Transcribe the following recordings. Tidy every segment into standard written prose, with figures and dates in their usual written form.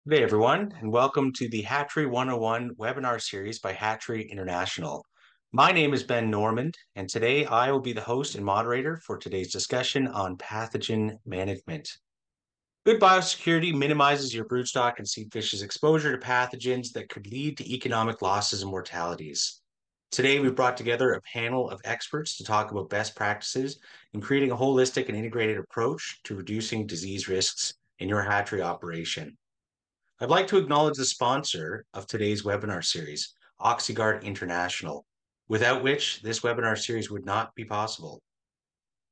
Good day, everyone, and welcome to the Hatchery 101 webinar series by Hatchery International. My name is Ben Normand, and today I will be the host and moderator for today's discussion on pathogen management. Good biosecurity minimizes your broodstock and seed fish's exposure to pathogens that could lead to economic losses and mortalities. Today, we've brought together a panel of experts to talk about best practices in creating a holistic and integrated approach to reducing disease risks in your hatchery operation. I'd like to acknowledge the sponsor of today's webinar series, Oxyguard International, without which this webinar series would not be possible.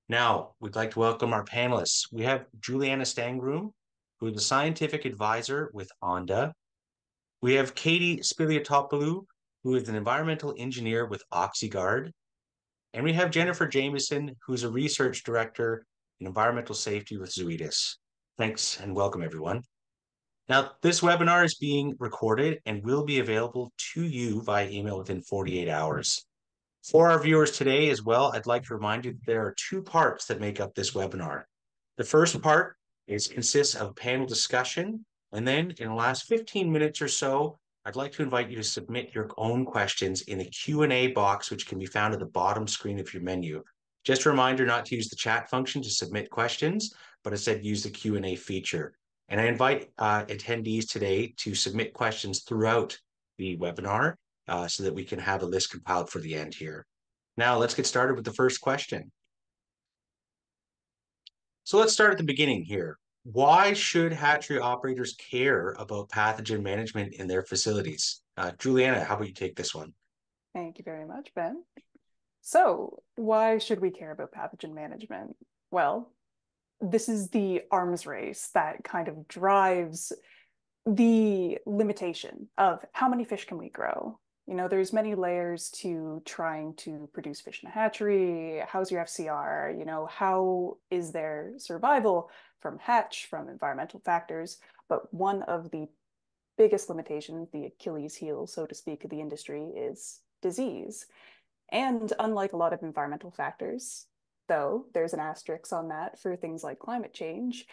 Now, we'd like to welcome our panelists. We have Julianna Stangroom, who is the scientific advisor with Onda. We have Katerina Spiliotopoulou, who is an environmental engineer with Oxyguard. And we have Jennifer Jamieson, who is a research director in environmental safety with Zoetis. Thanks and welcome, everyone. Now, this webinar is being recorded and will be available to you via email within 48 hours. For our viewers today as well, I'd like to remind you that there are two parts that make up this webinar. The first part consists of a panel discussion, and then in the last 15 minutes or so, I'd like to invite you to submit your own questions in the Q&A box, which can be found at the bottom screen of your menu. Just a reminder not to use the chat function to submit questions, but instead use the Q&A feature. And I invite attendees today to submit questions throughout the webinar so that we can have a list compiled for the end here. Now, let's get started with the first question. So let's start at the beginning here. Why should hatchery operators care about pathogen management in their facilities? Julianna, how about you take this one? Thank you very much, Ben. So why should we care about pathogen management? Well, this is the arms race that kind of drives the limitation of how many fish can we grow. You know, there's many layers to trying to produce fish in a hatchery. How's your FCR? You know, how is their survival from hatch, from environmental factors? But one of the biggest limitations, the Achilles heel, so to speak, of the industry is disease. And unlike a lot of environmental factors, though there's an asterisk on that for things like climate change,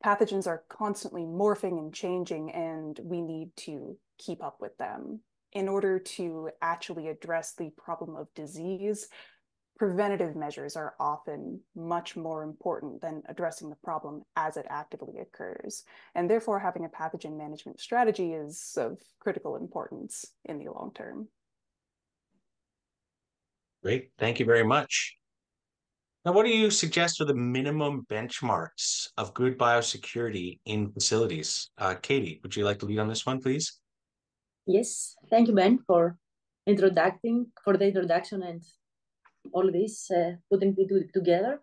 pathogens are constantly morphing and changing, and we need to keep up with them. In order to actually address the problem of disease, preventative measures are often much more important than addressing the problem as it actively occurs. And therefore, having a pathogen management strategy is of critical importance in the long term. Great, thank you very much. Now, what do you suggest are the minimum benchmarks of good biosecurity in facilities? Katie, would you like to lead on this one, please? Yes, thank you, Ben, for the introduction and all this putting it together.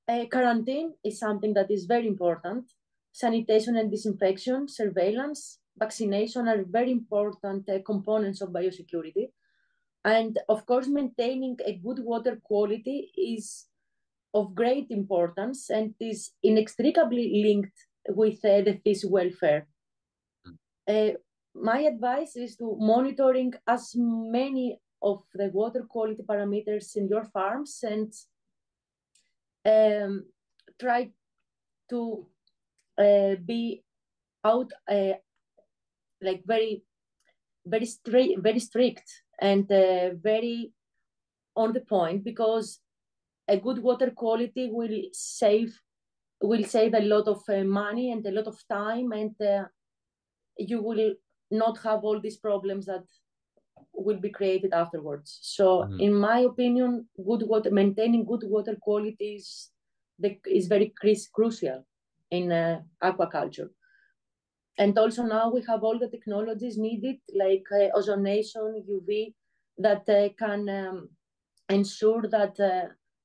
Quarantine is something that is very important. Sanitation and disinfection, surveillance, vaccination are very important components of biosecurity. And of course, maintaining a good water quality is of great importance and is inextricably linked with the fish welfare. My advice is to monitoring as many of the water quality parameters in your farms and try to be out like very strict and very on the point, because a good water quality will save a lot of money and a lot of time, and you will not have all these problems that will be created afterwards. So in my opinion, maintaining good water quality is very crucial in aquaculture. And also now we have all the technologies needed, like ozonation, UV, that can ensure that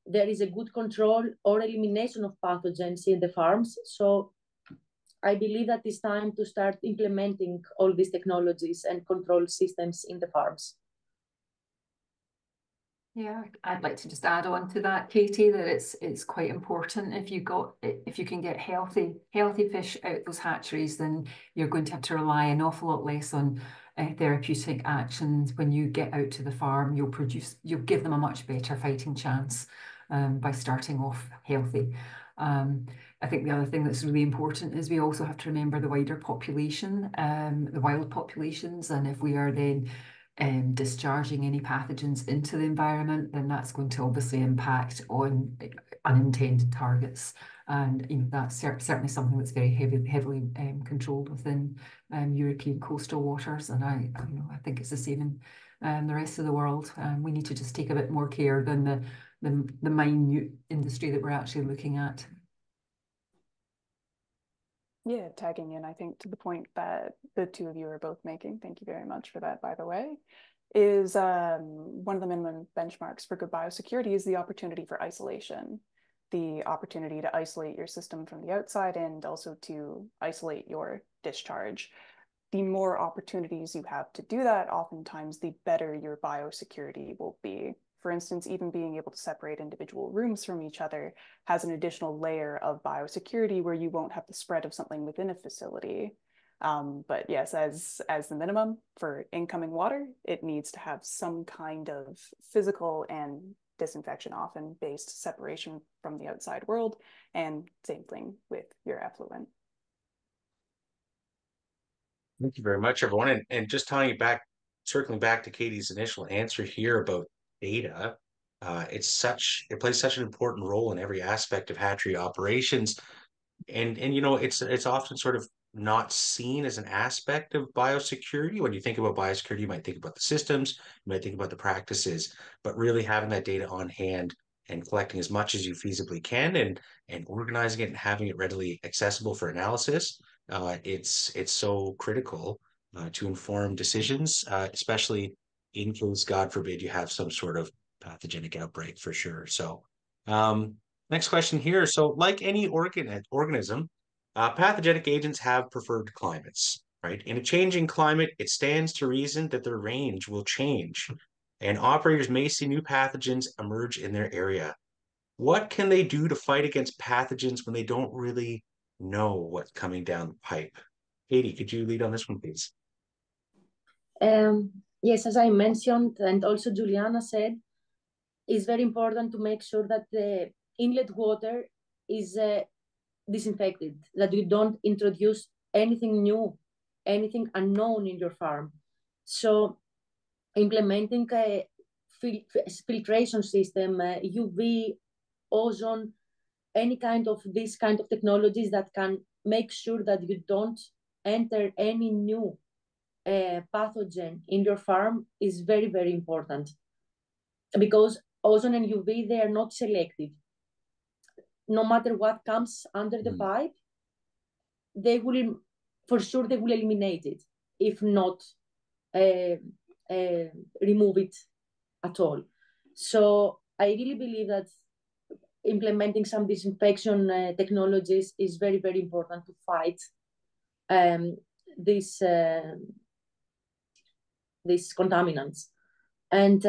there is a good control or elimination of pathogens in the farms. So I believe that it's time to start implementing all these technologies and control systems in the farms. Yeah, I'd like to just add on to that, Katie, that it's quite important. If you can get healthy fish out of those hatcheries, then you're going to have to rely an awful lot less on therapeutic actions. When you get out to the farm, you'll give them a much better fighting chance by starting off healthy. I think the other thing that's really important is we also have to remember the wider population, the wild populations, and if we are then discharging any pathogens into the environment, then that's going to obviously impact on unintended targets. And that's certainly something that's very heavily controlled within European coastal waters. And I think it's the same in the rest of the world. We need to just take a bit more care than the minute industry that we're actually looking at. Yeah, tagging in, I think, to the point that the two of you are both making, thank you very much for that, by the way, is one of the minimum benchmarks for good biosecurity is the opportunity for isolation, the opportunity to isolate your system from the outside and also to isolate your discharge. The more opportunities you have to do that, oftentimes the better your biosecurity will be. For instance, even being able to separate individual rooms from each other has an additional layer of biosecurity where you won't have the spread of something within a facility. But yes, as the minimum for incoming water, it needs to have some kind of physical and disinfection often based separation from the outside world, and same thing with your effluent. Thank you very much, everyone. And just circling back to Katie's initial answer here about data, it plays such an important role in every aspect of hatchery operations. And it's often sort of not seen as an aspect of biosecurity. When you think about biosecurity, you might think about the systems, you might think about the practices, but really having that data on hand and collecting as much as you feasibly can and organizing it and having it readily accessible for analysis, it's so critical to inform decisions, especially in case, God forbid, you have some sort of pathogenic outbreak for sure. So next question here. So like any organism, pathogenic agents have preferred climates, right? In a changing climate, it stands to reason that their range will change, and operators may see new pathogens emerge in their area. What can they do to fight against pathogens when they don't really know what's coming down the pipe? Katie, could you lead on this one, please? Yes, as I mentioned, and also Juliana said, it's very important to make sure that the inlet water is disinfected, that you don't introduce anything new, anything unknown in your farm. So implementing a filtration system, UV, ozone, any kind of these kind of technologies that can make sure that you don't enter any new pathogen in your farm is very, very important. Because ozone and UV, they are not selective. No matter what comes under the pipe, they will, for sure, they will eliminate it, if not remove it at all. So I really believe that implementing some disinfection technologies is very, very important to fight these contaminants. And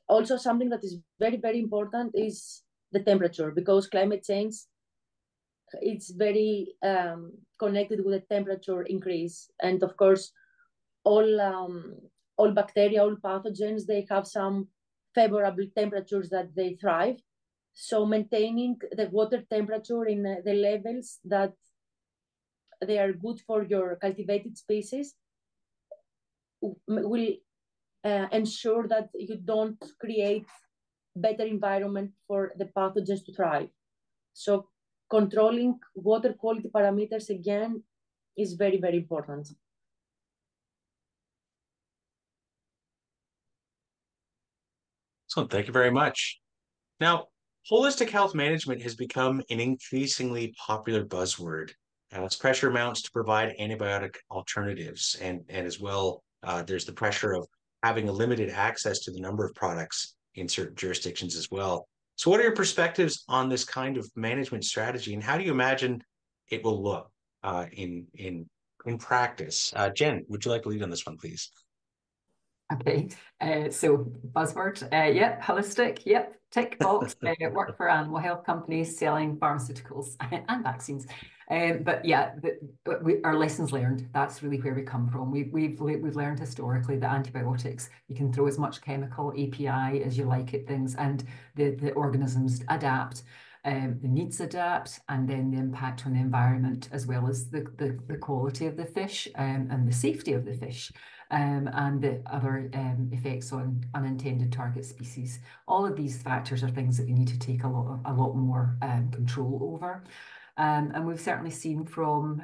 also something that is very, very important is the temperature, because climate change, it's very connected with the temperature increase. And of course, all bacteria, all pathogens, they have some favorable temperatures that they thrive. So maintaining the water temperature in the levels that they are good for your cultivated species will ensure that you don't create better environment for the pathogens to thrive. So controlling water quality parameters again is very, very important. So thank you very much. Now, holistic health management has become an increasingly popular buzzword as pressure mounts to provide antibiotic alternatives. And as well, there's the pressure of having a limited access to the number of products in certain jurisdictions as well. So what are your perspectives on this kind of management strategy, and how do you imagine it will look in practice? Jen, would you like to lead on this one, please? Okay, so buzzword, yep, holistic, yep, tick box, work for animal health companies selling pharmaceuticals and vaccines. But yeah, our lessons learned, that's really where we come from. We've learned historically that antibiotics, you can throw as much chemical API as you like at things, and the organisms adapt. the needs adapt, and then the impact on the environment, as well as the quality of the fish and the safety of the fish, and the other effects on unintended target species. All of these factors are things that we need to take a lot more control over. And we've certainly seen from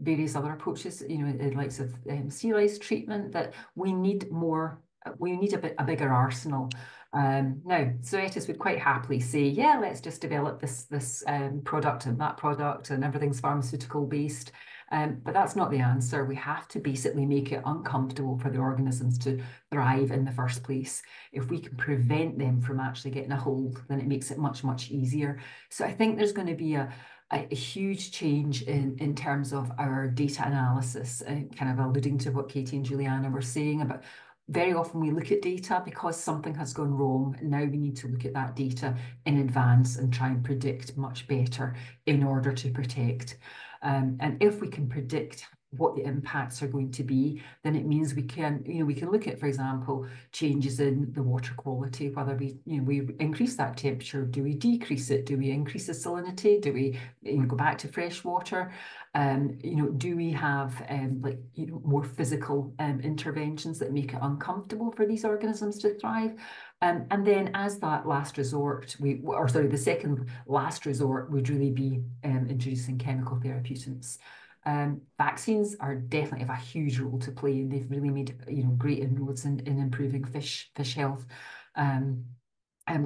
various other approaches, the likes of sea lice treatment, that we need more. We need a bigger arsenal. Now, Zoetis would quite happily say, yeah, let's just develop this product and that product, and everything's pharmaceutical based. But that's not the answer. We have to basically make it uncomfortable for the organisms to thrive in the first place. If we can prevent them from actually getting a hold, then it makes it much, much easier. So I think there's going to be a huge change in terms of our data analysis, kind of alluding to what Katie and Julianna were saying about. Very often we look at data because something has gone wrong, and now we need to look at that data in advance and try and predict much better in order to protect. And if we can predict what the impacts are going to be, then it means we can look at, for example, changes in the water quality, whether we increase that temperature, do we decrease it, do we increase the salinity, do we go back to fresh water, do we have more physical interventions that make it uncomfortable for these organisms to thrive? And then as that last resort, the second last resort would really be introducing chemical therapeutics. Vaccines are definitely have a huge role to play, and they've really made great inroads in improving fish health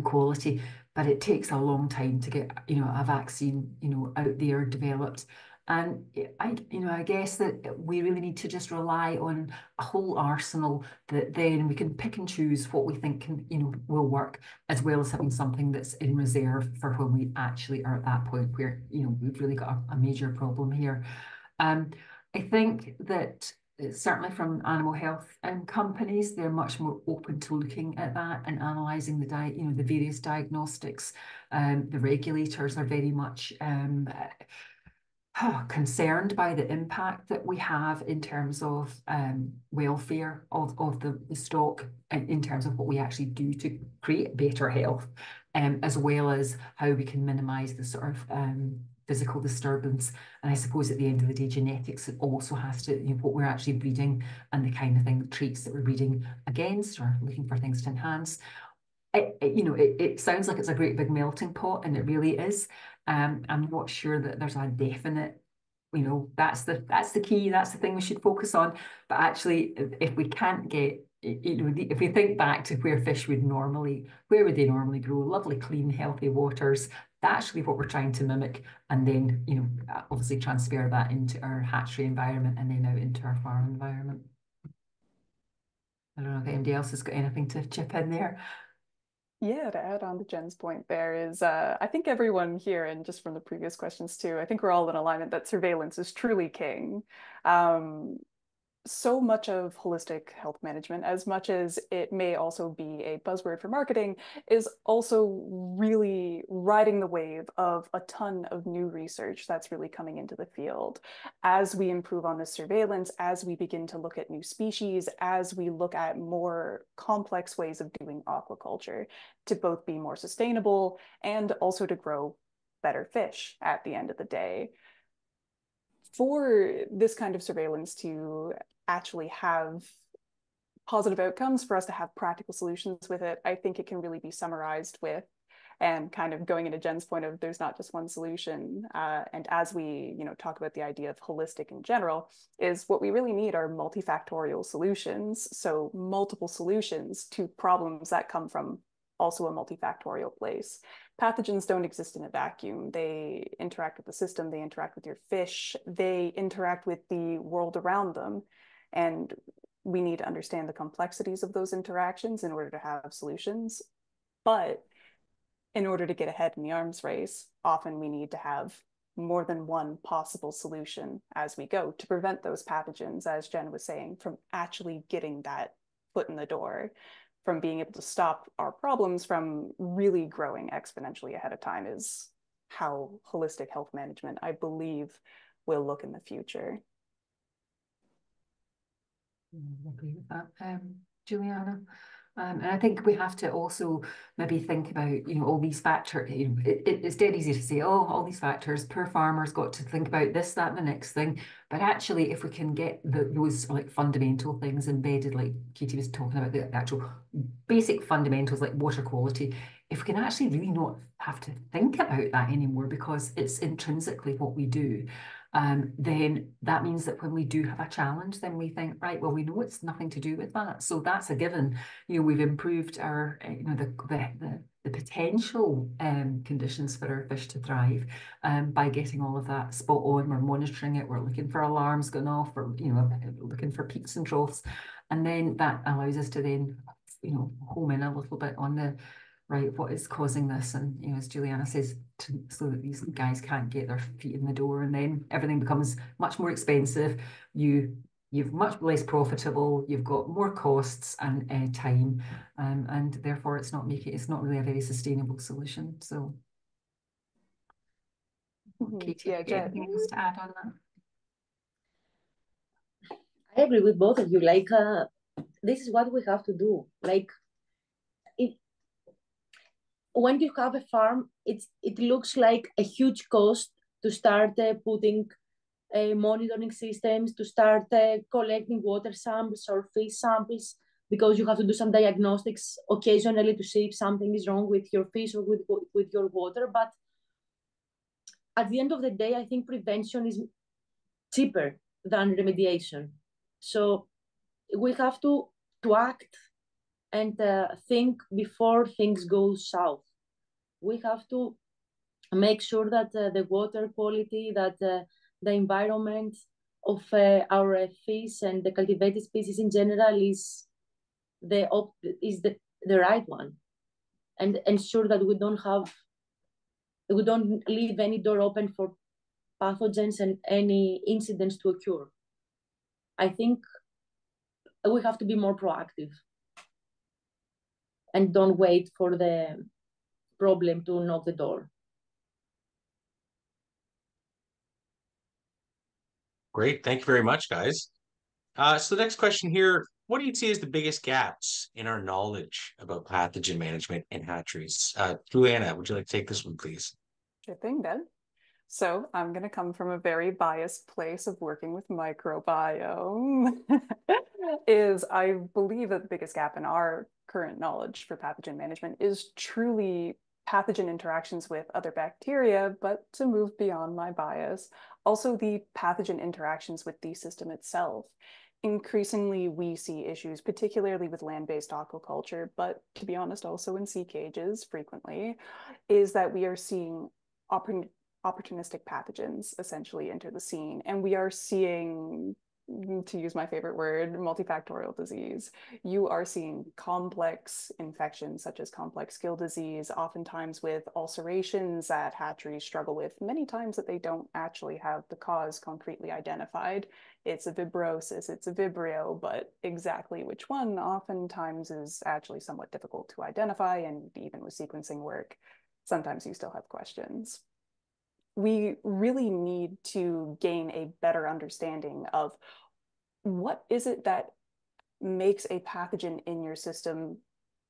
quality. But it takes a long time to get a vaccine out there developed. And I guess that we really need to just rely on a whole arsenal that then we can pick and choose what we think will work, as well as having something that's in reserve for when we actually are at that point where we've really got a major problem here. I think that certainly from animal health companies, they're much more open to looking at that and analysing the various diagnostics. The regulators are very much concerned by the impact that we have in terms of welfare of the stock, and in terms of what we actually do to create better health, as well as how we can minimise the sort of physical disturbance. And I suppose at the end of the day, genetics also has to, what we're actually breeding and the kind of traits that we're breeding against or looking for things to enhance. It sounds like it's a great big melting pot, and it really is. I'm not sure that there's a definite, that's the key, that's the thing we should focus on. But actually, if we can't get, if we think back to where fish would normally grow, lovely, clean, healthy waters, that's actually what we're trying to mimic, and then, obviously transfer that into our hatchery environment and then out into our farm environment. I don't know if anybody else has got anything to chip in there. Yeah, to add on to Jen's point, there is, I think everyone here, and just from the previous questions too, I think we're all in alignment that surveillance is truly king. So much of holistic health management, as much as it may also be a buzzword for marketing, is also really riding the wave of a ton of new research that's really coming into the field. As we improve on this surveillance, as we begin to look at new species, as we look at more complex ways of doing aquaculture to both be more sustainable and also to grow better fish at the end of the day. For this kind of surveillance to actually have positive outcomes, for us to have practical solutions with it, I think it can really be summarized with, and kind of going into Jen's point of there's not just one solution. And as we talk about the idea of holistic in general, is what we really need are multifactorial solutions. So multiple solutions to problems that come from also a multifactorial place. Pathogens don't exist in a vacuum. They interact with the system, they interact with your fish, they interact with the world around them. And we need to understand the complexities of those interactions in order to have solutions. But in order to get ahead in the arms race, often we need to have more than one possible solution as we go to prevent those pathogens, as Jen was saying, from actually getting that foot in the door, from being able to stop our problems from really growing exponentially ahead of time, is how holistic health management, I believe, will look in the future. I agree with that. Julianna? And I think we have to also maybe think about, all these factors. It's dead easy to say, oh, all these factors, poor farmers got to think about this, that, and the next thing. But actually, if we can get those like fundamental things embedded, like Katie was talking about, the actual basic fundamentals like water quality, if we can actually really not have to think about that anymore because it's intrinsically what we do, then that means that when we do have a challenge, then we think, right, well, we know it's nothing to do with that. So that's a given. We've improved our, the potential conditions for our fish to thrive by getting all of that spot on. We're monitoring it. We're looking for alarms going off. We're, looking for peaks and troughs. And then that allows us to then, home in a little bit on the, right, what is causing this? And, as Julianna says, so that these guys can't get their feet in the door, and then everything becomes much more expensive. You've much less profitable, you've got more costs and time, and therefore it's not really a very sustainable solution. So, Katie, yeah, Jen, anything else to add on that? I agree with both of you. Like, this is what we have to do. Like, when you have a farm, it looks like a huge cost to start putting monitoring systems, to start collecting water samples or fish samples, because you have to do some diagnostics occasionally to see if something is wrong with your fish or with your water. But at the end of the day, I think prevention is cheaper than remediation. So we have to act and think before things go south. We have to make sure that the water quality, that the environment of our fish and the cultivated species in general is the right one, and ensure that we don't leave any door open for pathogens and any incidents to occur. I think we have to be more proactive and don't wait for the problem to knock the door. Great. Thank you very much, guys. So the next question here, what do you see as the biggest gaps in our knowledge about pathogen management in hatcheries? Julianna, would you like to take this one, please? Sure thing, Ben. So I'm going to come from a very biased place of working with microbiome. Is I believe that the biggest gap in our current knowledge for pathogen management is truly pathogen interactions with other bacteria, but to move beyond my bias, also the pathogen interactions with the system itself. Increasingly, we see issues, particularly with land-based aquaculture, but to be honest, also in sea cages frequently, is that we are seeing opportunistic pathogens essentially enter the scene. And we are seeing, to use my favorite word, multifactorial disease. You are seeing complex infections such as complex gill disease, oftentimes with ulcerations that hatcheries struggle with, many times that they don't actually have the cause concretely identified. It's a vibrosis, it's a vibrio, but exactly which one oftentimes is actually somewhat difficult to identify, and even with sequencing work, sometimes you still have questions. We really need to gain a better understanding of what is it that makes a pathogen in your system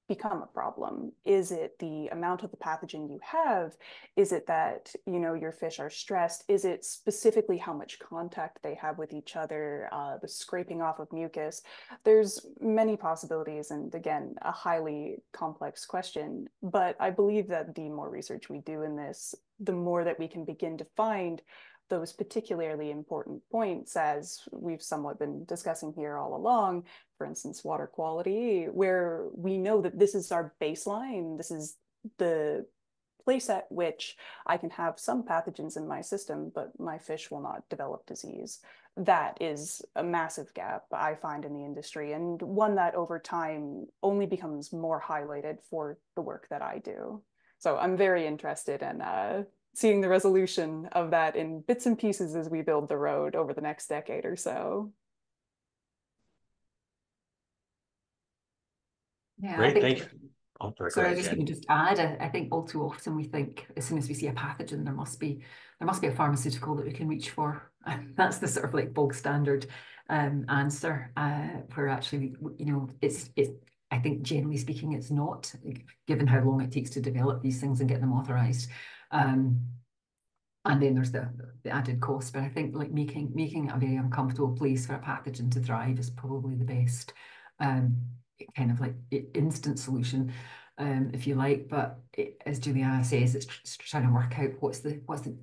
become a problem. Is it the amount of the pathogen you have? Is it that, your fish are stressed? Is it specifically how much contact they have with each other, the scraping off of mucus? There's many possibilities, and again, a highly complex question, but I believe that the more research we do in this, the more that we can begin to find those particularly important points, as we've somewhat been discussing here all along, for instance, water quality, where we know that this is our baseline, this is the place at which I can have some pathogens in my system, but my fish will not develop disease. That is a massive gap I find in the industry, and one that over time only becomes more highlighted for the work that I do. So I'm very interested in seeing the resolution of that in bits and pieces as we build the road over the next decade or so. Yeah, Great, thank you. Oh, sorry, I was just going to just add, I think all too often we think as soon as we see a pathogen, there must be a pharmaceutical that we can reach for. That's the sort of like bog standard answer, where actually, it's I think generally speaking, it's not, given how long it takes to develop these things and get them authorized. And then there's the added cost, but I think like making it a very uncomfortable place for a pathogen to thrive is probably the best kind of like instant solution, if you like. But as Julianna says, it's trying to work out what's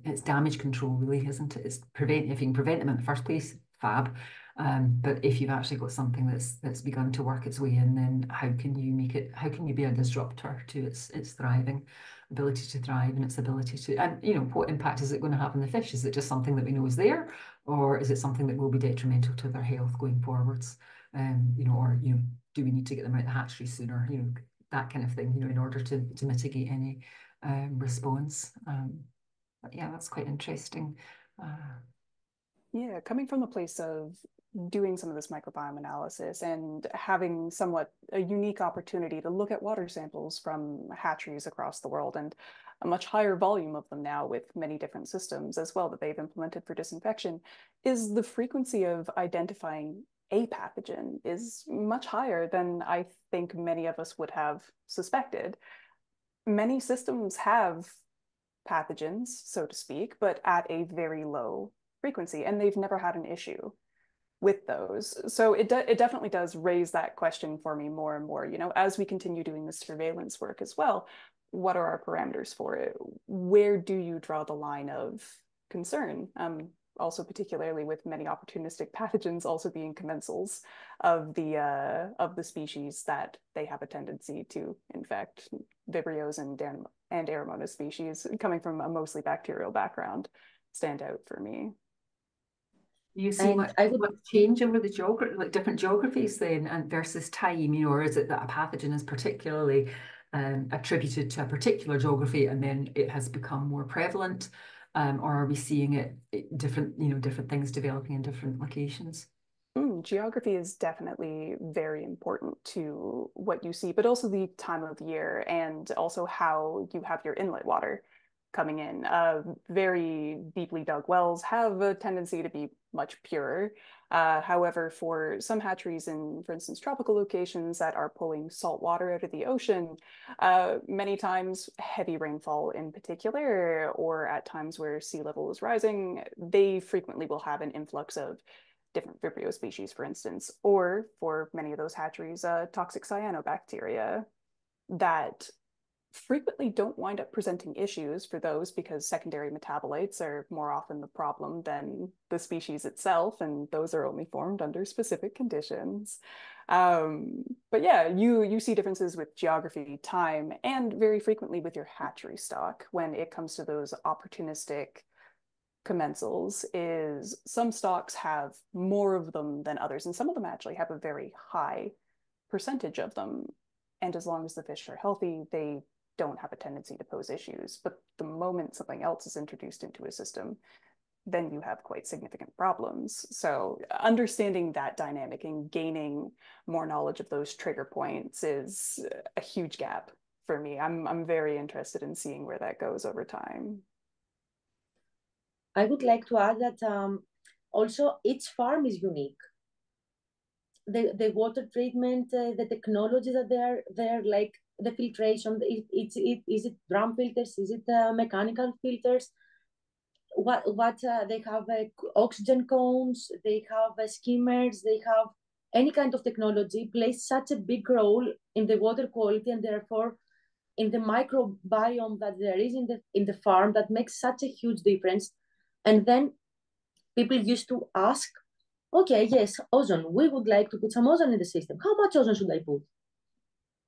it's damage control, really, isn't it? It's if you can prevent them in the first place, fab. But if you've actually got something that's begun to work its way in, then how can you be a disruptor to its thriving ability to thrive and its ability to, and what impact is it going to have on the fish? Is it just something that we know is there, or is it something that will be detrimental to their health going forwards? Or do we need to get them out of the hatchery sooner? That kind of thing, in order to mitigate any response. But yeah, that's quite interesting. Yeah, coming from the place of doing some of this microbiome analysis and having somewhat a unique opportunity to look at water samples from hatcheries across the world, and a much higher volume of them now with many different systems as well that they've implemented for disinfection, is the frequency of identifying a pathogen is much higher than I think many of us would have suspected. Many systems have pathogens, so to speak, but at a very low frequency, and they've never had an issue with those. So it definitely does raise that question for me more and more, as we continue doing the surveillance work as well. What are our parameters for it? Where do you draw the line of concern? Also, particularly with many opportunistic pathogens also being commensals of the species that they have a tendency to infect, Vibrios and Aeromonas species, coming from a mostly bacterial background, stand out for me. You see much change over the geography, like different geographies then, and versus time, or is it that a pathogen is particularly attributed to a particular geography and then it has become more prevalent, or are we seeing it different things developing in different locations? Geography is definitely very important to what you see, but also the time of year and also how you have your inlet water coming in. Very deeply dug wells have a tendency to be much purer. However, for some hatcheries in, for instance, tropical locations that are pulling salt water out of the ocean, many times heavy rainfall in particular, or at times where sea level is rising, they frequently will have an influx of different Vibrio species, for instance, or for many of those hatcheries, toxic cyanobacteria that frequently don't wind up presenting issues for those because secondary metabolites are more often the problem than the species itself, and those are only formed under specific conditions. But yeah, you see differences with geography, time, and very frequently with your hatchery stock when it comes to those opportunistic commensals. Is some stocks have more of them than others, and some of them actually have a very high percentage of them. And as long as the fish are healthy, they don't have a tendency to pose issues. But the moment something else is introduced into a system, then you have quite significant problems. So understanding that dynamic and gaining more knowledge of those trigger points is a huge gap for me. I'm very interested in seeing where that goes over time. I would like to add that also each farm is unique. The water treatment, the technology that they're like the filtration, is it drum filters, is it mechanical filters? What they have oxygen cones, they have skimmers, they have any kind of technology plays such a big role in the water quality, and therefore in the microbiome that there is in the farm, that makes such a huge difference. And then people used to ask, okay, yes, ozone, we would like to put some ozone in the system. How much ozone should I put?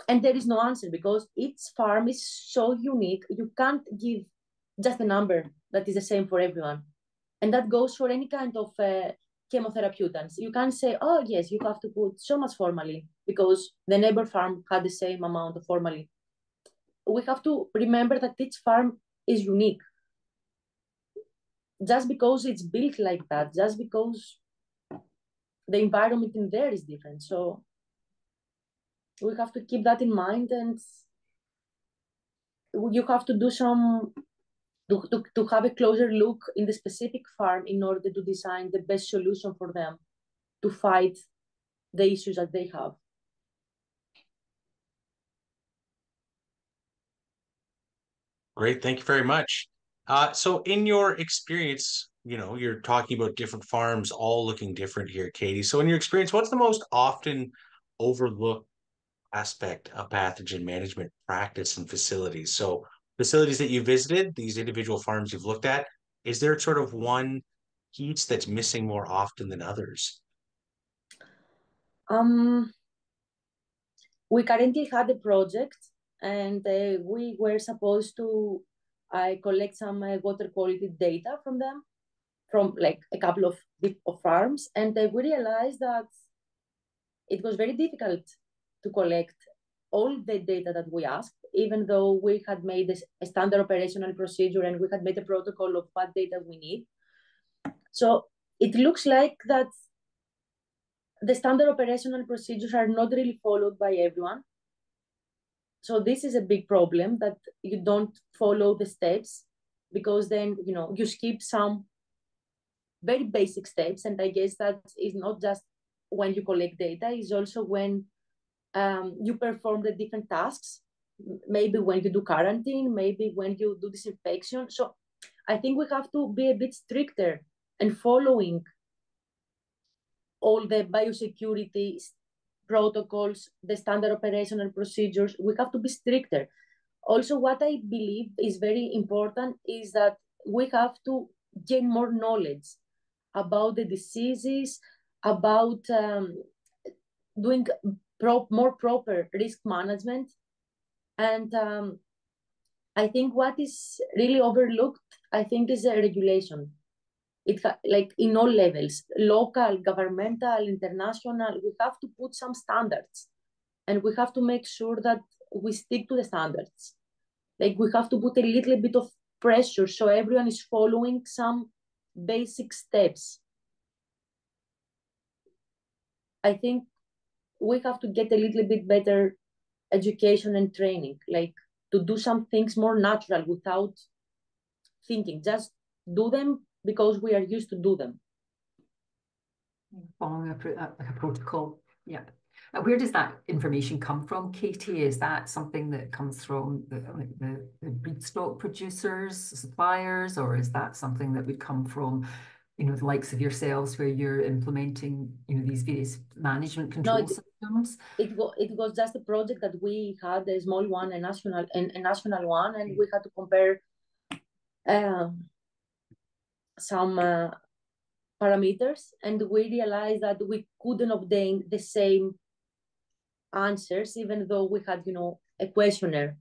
And there is no answer because each farm is so unique. You can't give just a number that is the same for everyone. And that goes for any kind of chemotherapeutics. You can't say, oh, yes, you have to put so much formalin because the neighbor farm had the same amount of formalin. We have to remember that each farm is unique. Just because it's built like that, just because the environment in there is different. So we have to keep that in mind, and you have to do some to have a closer look in the specific farm in order to design the best solution for them to fight the issues that they have. Great. Thank you very much. So in your experience, you know, you're talking about different farms all looking different here, Katie. So in your experience, what's the most often overlooked aspect of pathogen management practice and facilities? So facilities that you visited, these individual farms you've looked at, is there sort of one piece that's missing more often than others? Um, we currently had a project, and we were supposed to collect some water quality data from them, from like a couple of farms, and we realized that it was very difficult to collect all the data that we asked, even though we had made a standard operational procedure and we had made a protocol of what data we need. So it looks like that the standard operational procedures are not really followed by everyone. So this is a big problem, that you don't follow the steps, because then, you know, you skip some very basic steps. And I guess that is not just when you collect data, is also when you perform the different tasks, maybe when you do quarantine, maybe when you do disinfection. So I think we have to be a bit stricter and following all the biosecurity protocols, the standard operational procedures. We have to be stricter. Also, what I believe is very important is that we have to gain more knowledge about the diseases, about doing more proper risk management. And I think what is really overlooked, I think, is a regulation. Like in all levels, local, governmental, international, we have to put some standards, and we have to make sure that we stick to the standards. Like we have to put a little bit of pressure so everyone is following some basic steps. I think we have to get a little bit better education and training, like to do some things more natural without thinking, just do them because we are used to do them. Following a protocol, yeah. Where does that information come from, Katie? Is that something that comes from the broodstock producers, suppliers, or is that something that would come from, you know, the likes of yourselves, where you're implementing, you know, these various management control systems? It was just a project that we had, a small one, a national one, and we had to compare some parameters, and we realized that we couldn't obtain the same answers, even though we had, you know, a questionnaire.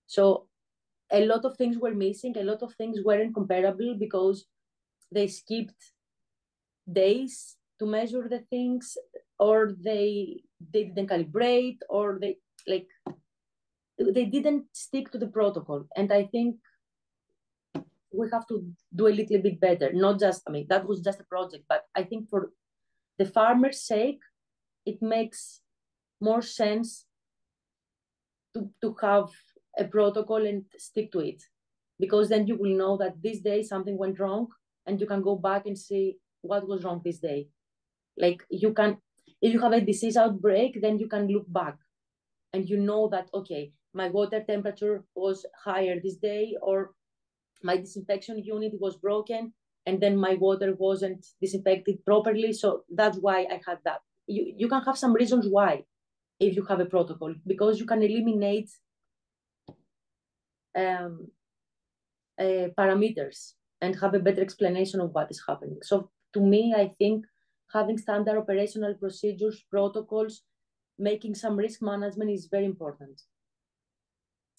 So a lot of things were missing, a lot of things weren't comparable because they skipped days to measure the things, or they didn't calibrate, or they didn't stick to the protocol. And I think we have to do a little bit better. Not just, I mean, that was just a project, but I think for the farmer's sake, it makes more sense to have a protocol and stick to it, because then you will know that this day something went wrong, and you can go back and see what was wrong this day. Like you can, if you have a disease outbreak, then you can look back and you know that, okay, my water temperature was higher this day, or my disinfection unit was broken, and then my water wasn't disinfected properly. So that's why I had that. You can have some reasons why, if you have a protocol, because you can eliminate parameters and have a better explanation of what is happening. So to me, I think having standard operational procedures, protocols, making some risk management is very important.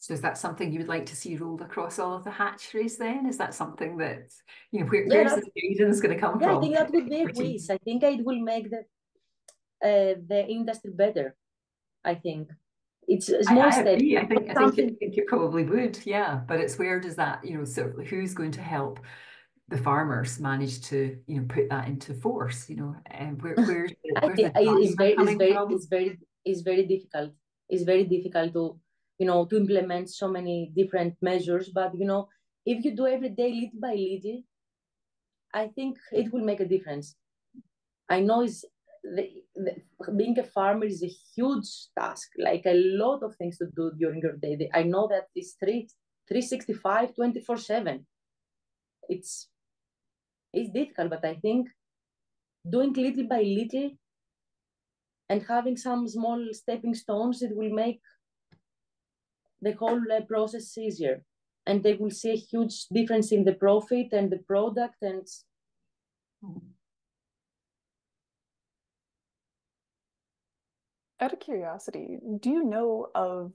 So is that something you would like to see rolled across all of the hatcheries then? Is that something that, you know, where's the guidance going to come from? I think that would be a quiz. I think it will make the industry better. I think it's a small step. I think it probably would, yeah. But it's where does that, you know, so who's going to help the farmers manage to, you know, put that into force, you know, and where's it's very difficult. It's very difficult to, you know, to implement so many different measures. But, you know, if you do every day little by little, I think it will make a difference. I know being a farmer is a huge task, like a lot of things to do during your day. I know that it's 365, 24/7. It's difficult, but I think doing little by little and having some small stepping stones, it will make the whole process easier. And they will see a huge difference in the profit and the product. And out of curiosity, do you know of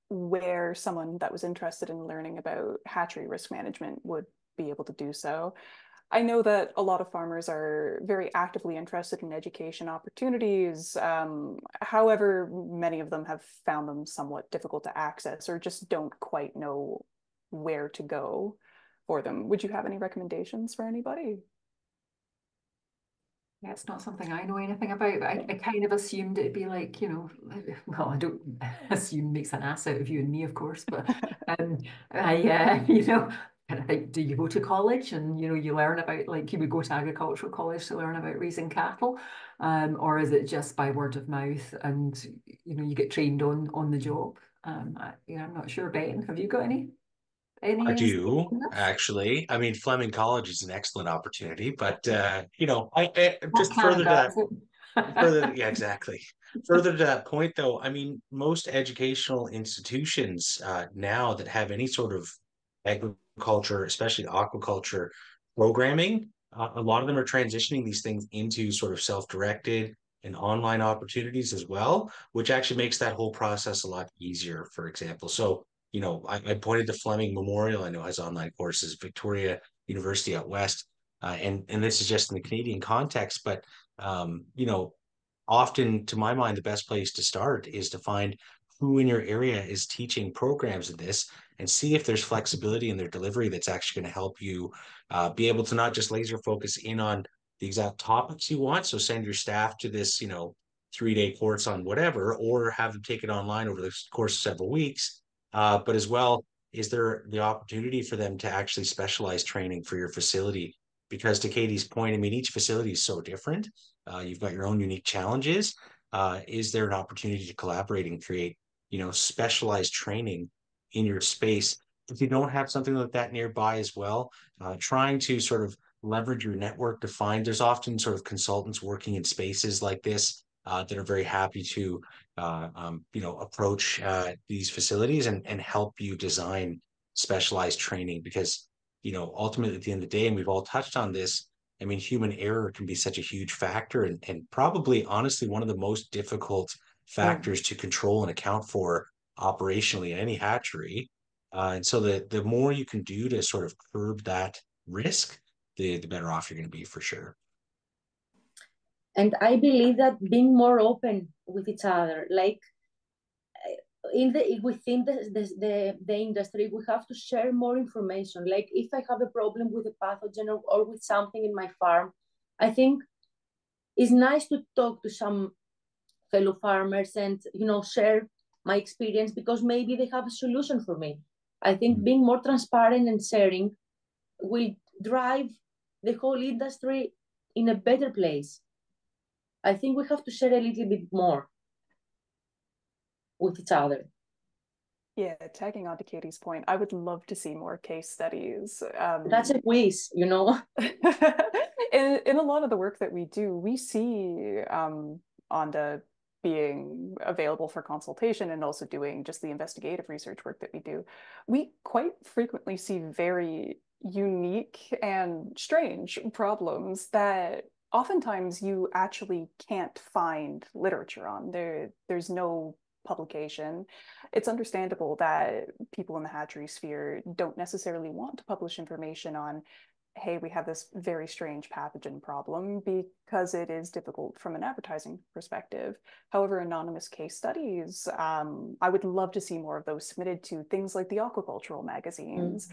where someone that was interested in learning about hatchery risk management would be able to do so? I know that a lot of farmers are very actively interested in education opportunities. However, many of them have found them somewhat difficult to access or just don't quite know where to go for them. Would you have any recommendations for anybody? Yeah, it's not something I know anything about, but I kind of assumed it'd be like, you know, well, I don't assume makes an ass out of you and me, of course, but you know, kind of think, do you go to college and, you know, you learn about, like, you would go to agricultural college to learn about raising cattle, or is it just by word of mouth and, you know, you get trained on the job? Yeah, I'm not sure. Ben, have you got any I insight do on this? actually. I mean, Fleming College is an excellent opportunity, but you know, I Not just further to Canada, that, is it? yeah, exactly. Further to that point, though, I mean, most educational institutions now that have any sort of agriculture, especially aquaculture programming, a lot of them are transitioning these things into sort of self-directed and online opportunities as well, which actually makes that whole process a lot easier, for example. So, you know, I pointed to Fleming Memorial, I know has online courses, Victoria University out west, and this is just in the Canadian context, but you know, often to my mind, the best place to start is to find who in your area is teaching programs in this and see if there's flexibility in their delivery that's actually going to help you be able to not just laser focus in on the exact topics you want. So send your staff to this, you know, 3-day course on whatever, or have them take it online over the course of several weeks. But as well, is there the opportunity for them to actually specialize training for your facility? Because to Katie's point, I mean, each facility is so different. You've got your own unique challenges. Is there an opportunity to collaborate and create, you know, specialized training in your space? If you don't have something like that nearby as well, trying to sort of leverage your network to find, there's often sort of consultants working in spaces like this that are very happy to, you know, approach these facilities and help you design specialized training because, you know, ultimately at the end of the day, and we've all touched on this, I mean, human error can be such a huge factor and probably honestly one of the most difficult factors to control and account for operationally in any hatchery. And so the more you can do to sort of curb that risk, the better off you're going to be for sure. And I believe that being more open with each other, like within the industry, we have to share more information. Like if I have a problem with a pathogen or with something in my farm, I think it's nice to talk to some fellow farmers and, you know, share my experience because maybe they have a solution for me. I think being more transparent and sharing will drive the whole industry in a better place. I think we have to share a little bit more with each other. Yeah, tagging on to Katie's point, I would love to see more case studies. That's a quiz, you know. In a lot of the work that we do, we see Onda being available for consultation and also doing just the investigative research work that we do. We quite frequently see very unique and strange problems that oftentimes you actually can't find literature on. There's no publication. It's understandable that people in the hatchery sphere don't necessarily want to publish information on, hey, we have this very strange pathogen problem because it is difficult from an advertising perspective. However, anonymous case studies, I would love to see more of those submitted to things like the aquacultural magazines,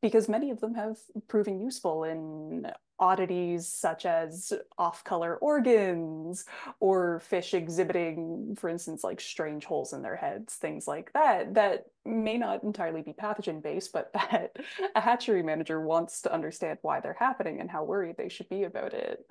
because many of them have proven useful in oddities such as off-color organs or fish exhibiting, for instance, like strange holes in their heads, things like that, that may not entirely be pathogen-based, but that a hatchery manager wants to understand why they're happening and how worried they should be about it.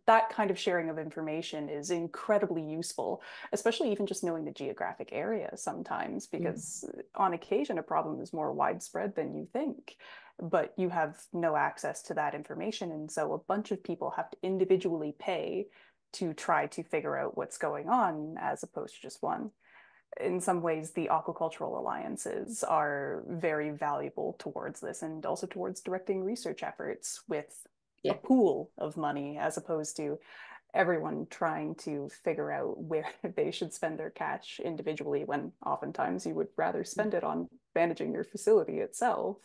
That kind of sharing of information is incredibly useful, especially even just knowing the geographic area sometimes, because on occasion a problem is more widespread than you think, but you have no access to that information. And so a bunch of people have to individually pay to try to figure out what's going on, as opposed to just one. In some ways, the aquacultural alliances are very valuable towards this, and also towards directing research efforts with a pool of money, as opposed to everyone trying to figure out where they should spend their cash individually, when oftentimes you would rather spend it on managing your facility itself.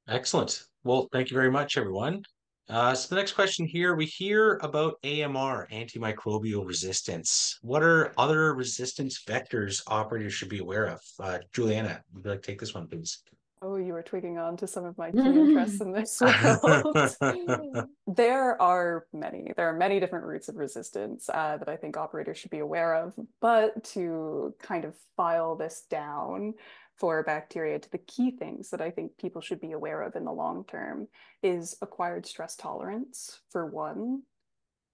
Excellent. Well, thank you very much, everyone. So the next question here, we hear about AMR, antimicrobial resistance. What are other resistance vectors operators should be aware of? Julianna, would you like to take this one, please? Oh, you are tweaking on to some of my key interests in this world. There are many. There are many different routes of resistance that I think operators should be aware of. But to kind of file this down for bacteria to the key things that I think people should be aware of in the long term is acquired stress tolerance, for one.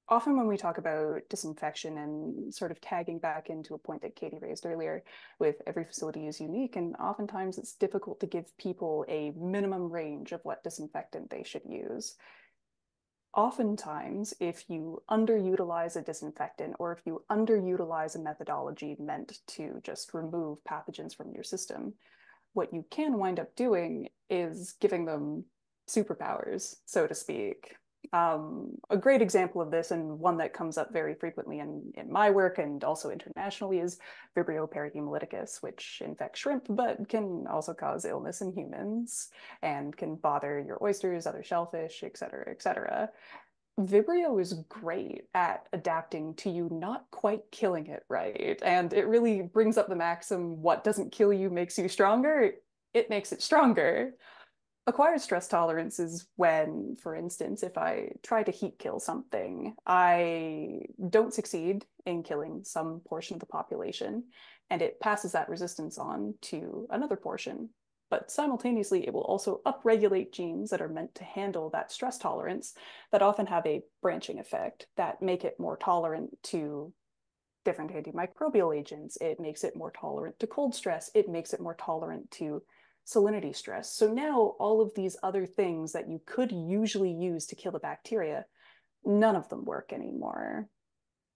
Often when we talk about disinfection, and sort of tagging back into a point that Katie raised earlier, with every facility is unique, and oftentimes it's difficult to give people a minimum range of what disinfectant they should use. Oftentimes, if you underutilize a disinfectant, or if you underutilize a methodology meant to just remove pathogens from your system, what you can wind up doing is giving them superpowers, so to speak. A great example of this, and one that comes up very frequently in my work and also internationally, is Vibrio perihemolyticus, which infects shrimp, but can also cause illness in humans and can bother your oysters, other shellfish, et cetera, et cetera. Vibrio is great at adapting to you not quite killing it right. And it really brings up the maxim, what doesn't kill you makes you stronger. It makes it stronger. Acquired stress tolerance is when, for instance, if I try to heat kill something, I don't succeed in killing some portion of the population, and it passes that resistance on to another portion. But simultaneously, it will also upregulate genes that are meant to handle that stress tolerance, that often have a branching effect that make it more tolerant to different antimicrobial agents. It makes it more tolerant to cold stress. It makes it more tolerant to salinity stress. So now all of these other things that you could usually use to kill the bacteria, none of them work anymore.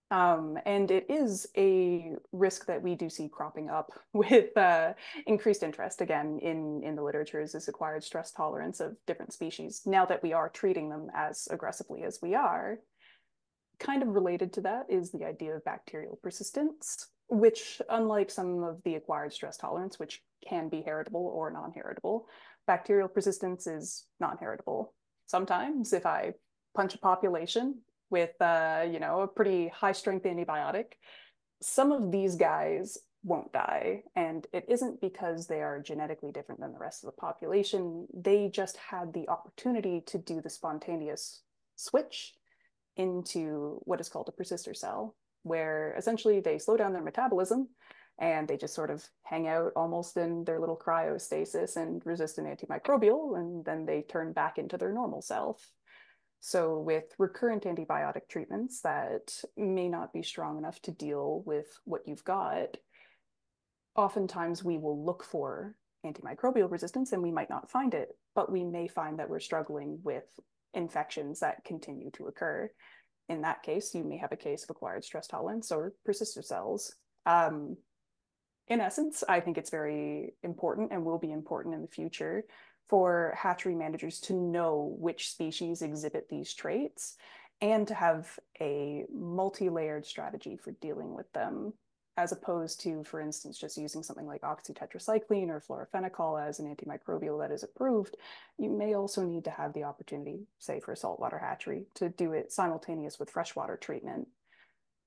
And it is a risk that we do see cropping up with increased interest, again, in the literature, is this acquired stress tolerance of different species, now that we are treating them as aggressively as we are. Kind of related to that is the idea of bacterial persistence, which, unlike some of the acquired stress tolerance, which can be heritable or non-heritable, bacterial persistence is non-heritable. Sometimes if I punch a population with a pretty high strength antibiotic, some of these guys won't die. And it isn't because they are genetically different than the rest of the population. They just had the opportunity to do the spontaneous switch into what is called a persister cell, where essentially they slow down their metabolism and they just sort of hang out almost in their little cryostasis and resist an antimicrobial, and then they turn back into their normal self. So with recurrent antibiotic treatments that may not be strong enough to deal with what you've got, oftentimes we will look for antimicrobial resistance and we might not find it, but we may find that we're struggling with infections that continue to occur. In that case, you may have a case of acquired stress tolerance or persister cells. In essence, I think it's very important, and will be important in the future, for hatchery managers to know which species exhibit these traits, and to have a multi-layered strategy for dealing with them, as opposed to, for instance, just using something like oxytetracycline or fluorophenocal as an antimicrobial that is approved. You may also need to have the opportunity, say for a saltwater hatchery, to do it simultaneous with freshwater treatment.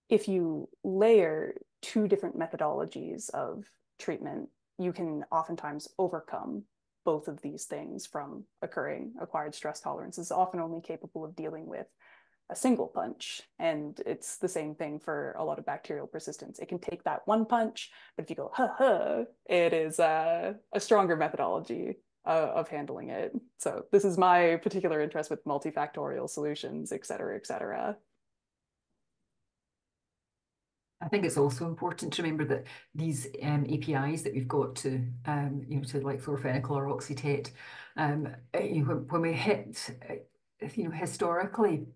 If you layer two different methodologies of treatment, you can oftentimes overcome both of these things from occurring. Acquired stress tolerance is often only capable of dealing with a single punch. And it's the same thing for a lot of bacterial persistence. It can take that one punch, but if you go, it is a stronger methodology of handling it. So this is my particular interest with multifactorial solutions, et cetera, et cetera. I think it's also important to remember that these APIs that we've got to, to like fluorophenical or oxytate, when we hit, historically,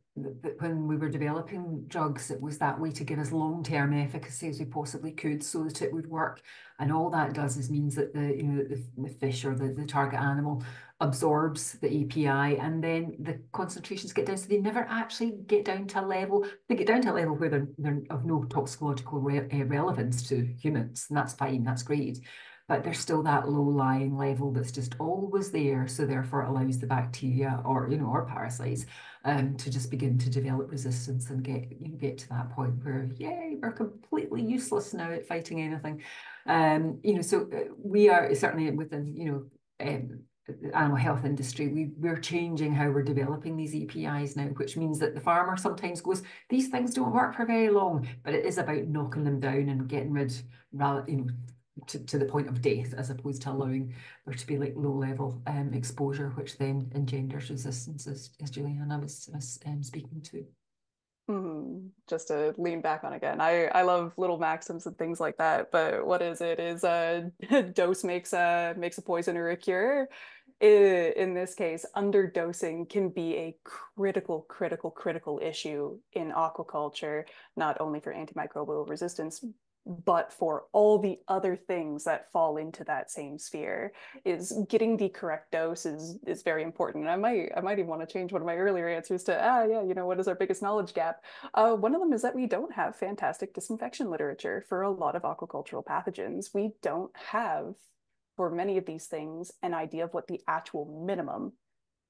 when we were developing drugs, it was that way to give us long-term efficacy as we possibly could so that it would work. And all that does is means that the fish or the target animal absorbs the API, and then the concentrations get down. So they never actually get down to a level. They get down to a level where they're of no toxicological relevance to humans, and that's fine. That's great. But there's still that low-lying level that's just always there. So therefore it allows the bacteria or or parasites to just begin to develop resistance and get to that point where, yay, we're completely useless now at fighting anything. So we are certainly within the animal health industry, we're changing how we're developing these APIs now, which means that the farmer sometimes goes, these things don't work for very long, but it is about knocking them down and getting rid, to the point of death, as opposed to allowing there to be like low level exposure, which then engenders resistance, as Julianna was speaking to. Just to lean back on again, I love little maxims and things like that, but what is it? Is a dose makes a poison or a cure. In this case, underdosing can be a critical issue in aquaculture, not only for antimicrobial resistance, but for all the other things that fall into that same sphere. Is getting the correct dose is very important. And I might even want to change one of my earlier answers to what is our biggest knowledge gap? One of them is that we don't have fantastic disinfection literature for a lot of aquacultural pathogens. We don't have, for many of these things, an idea of what the actual minimum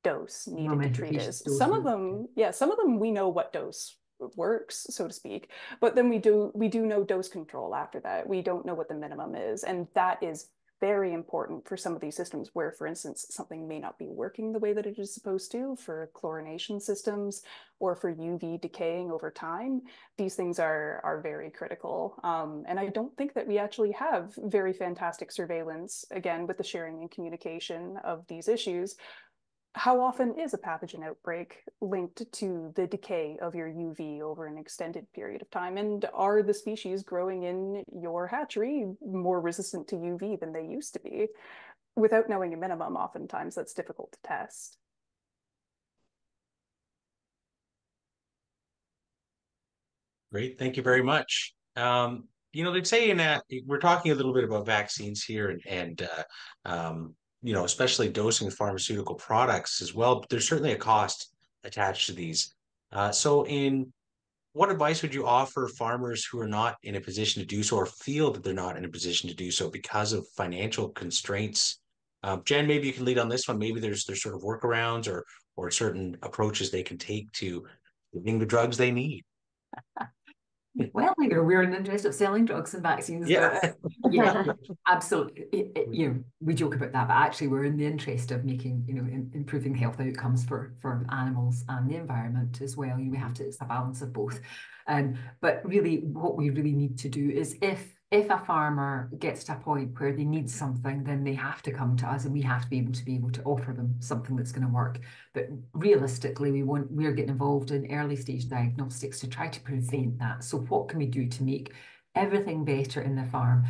dose needed to treat is. Some of them we know what dose works, so to speak, but then we do know dose control after that. We don't know what the minimum is, and that is very important for some of these systems where, for instance, something may not be working the way that it is supposed to, for chlorination systems or for UV decaying over time. These things are very critical, and I don't think that we actually have very fantastic surveillance, again, with the sharing and communication of these issues. How often is a pathogen outbreak linked to the decay of your UV over an extended period of time? And are the species growing in your hatchery more resistant to UV than they used to be? Without knowing a minimum, oftentimes that's difficult to test. Great, thank you very much. They'd say in that we're talking a little bit about vaccines here and especially dosing of pharmaceutical products as well, but there's certainly a cost attached to these. So what advice would you offer farmers who are not in a position to do so or feel that they're not in a position to do so because of financial constraints? Jen, maybe you can lead on this one. Maybe there's sort of workarounds or certain approaches they can take to getting the drugs they need. Well, we're in the interest of selling drugs and vaccines. Yeah, absolutely. We joke about that, but actually we're in the interest of making, improving health outcomes for animals and the environment as well. We have to, it's a balance of both. But really what we really need to do is if a farmer gets to a point where they need something, then they have to come to us and we have to be able to offer them something that's going to work. But realistically, we're getting involved in early stage diagnostics to try to prevent that. So what can we do to make everything better in the farm?